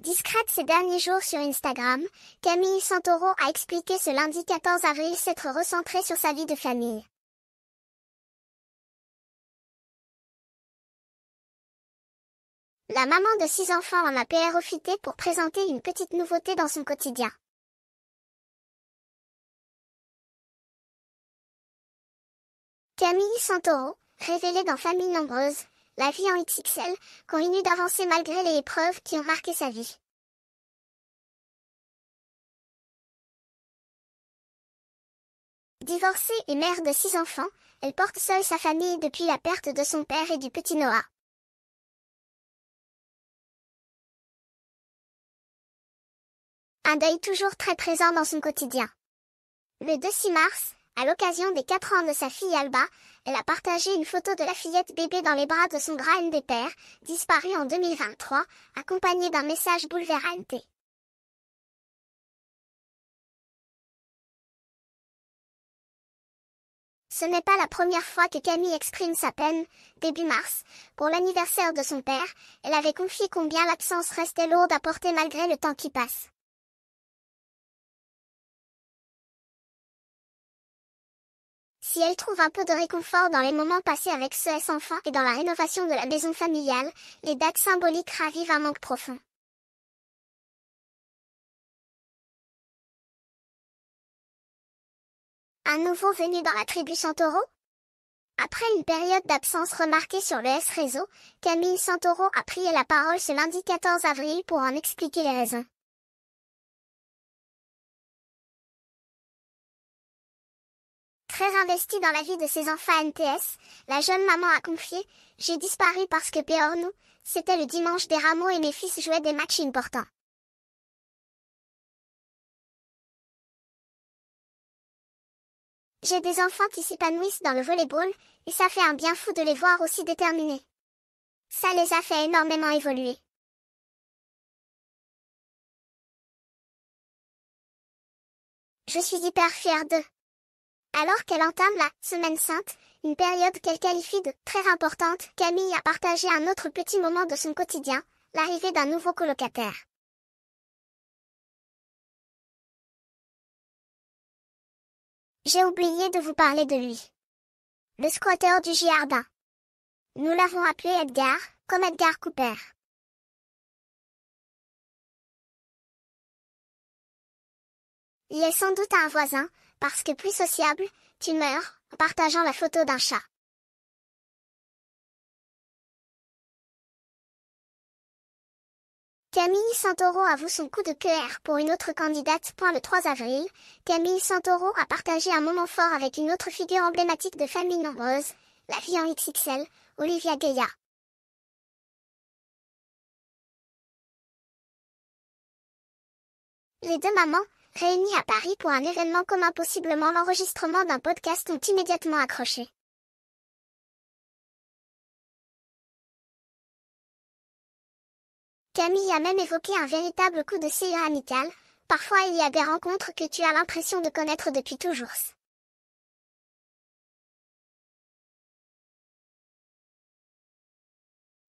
Discrète ces derniers jours sur Instagram, Camille Santoro a expliqué ce lundi 14 avril s'être recentrée sur sa vie de famille. La maman de 6 enfants en a profité pour présenter une petite nouveauté dans son quotidien. Camille Santoro, révélée dans Famille nombreuse, la vie en XXL, continue d'avancer malgré les épreuves qui ont marqué sa vie. Divorcée et mère de 6 enfants, elle porte seule sa famille depuis la perte de son père et du petit Noah. Un deuil toujours très présent dans son quotidien. Le 6 mars, à l'occasion des 4 ans de sa fille Alba, elle a partagé une photo de la fillette bébé dans les bras de son grand père, disparu en 2023, accompagnée d'un message bouleversant. Ce n'est pas la première fois que Camille exprime sa peine. Début mars, pour l'anniversaire de son père, elle avait confié combien l'absence restait lourde à porter malgré le temps qui passe. Si elle trouve un peu de réconfort dans les moments passés avec ses enfants et dans la rénovation de la maison familiale, les dates symboliques ravivent un manque profond. Un nouveau venu dans la tribu Santoro? Après une période d'absence remarquée sur le S-Réseau, Camille Santoro a pris la parole ce lundi 14 avril pour en expliquer les raisons. Très investie dans la vie de ses enfants NTS, la jeune maman a confié « J'ai disparu parce que pour nous, c'était le dimanche des rameaux et mes fils jouaient des matchs importants. J'ai des enfants qui s'épanouissent dans le volleyball, et ça fait un bien fou de les voir aussi déterminés. Ça les a fait énormément évoluer. Je suis hyper fière d'eux. » Alors qu'elle entame la Semaine Sainte, une période qu'elle qualifie de très importante, Camille a partagé un autre petit moment de son quotidien, l'arrivée d'un nouveau colocataire. J'ai oublié de vous parler de lui. Le squatteur du jardin. Nous l'avons appelé Edgar, comme Edgar Cooper. Il est sans doute un voisin, parce que plus sociable, tu meurs, en partageant la photo d'un chat. Camille Santoro avoue son coup de cœur pour une autre candidate. Le 3 avril, Camille Santoro a partagé un moment fort avec une autre figure emblématique de Famille nombreuse, la vie en XXL, Olivia Gaya. Les deux mamans, réunies à Paris pour un événement commun, possiblement l'enregistrement d'un podcast, ont immédiatement accroché. Camille a même évoqué un véritable coup de cœur amical. Parfois il y a des rencontres que tu as l'impression de connaître depuis toujours.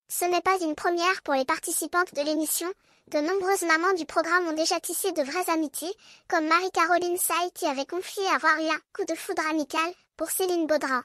Ce n'est pas une première pour les participantes de l'émission. De nombreuses mamans du programme ont déjà tissé de vraies amitiés, comme Marie-Caroline Say qui avait confié avoir eu un coup de foudre amical pour Céline Baudrin.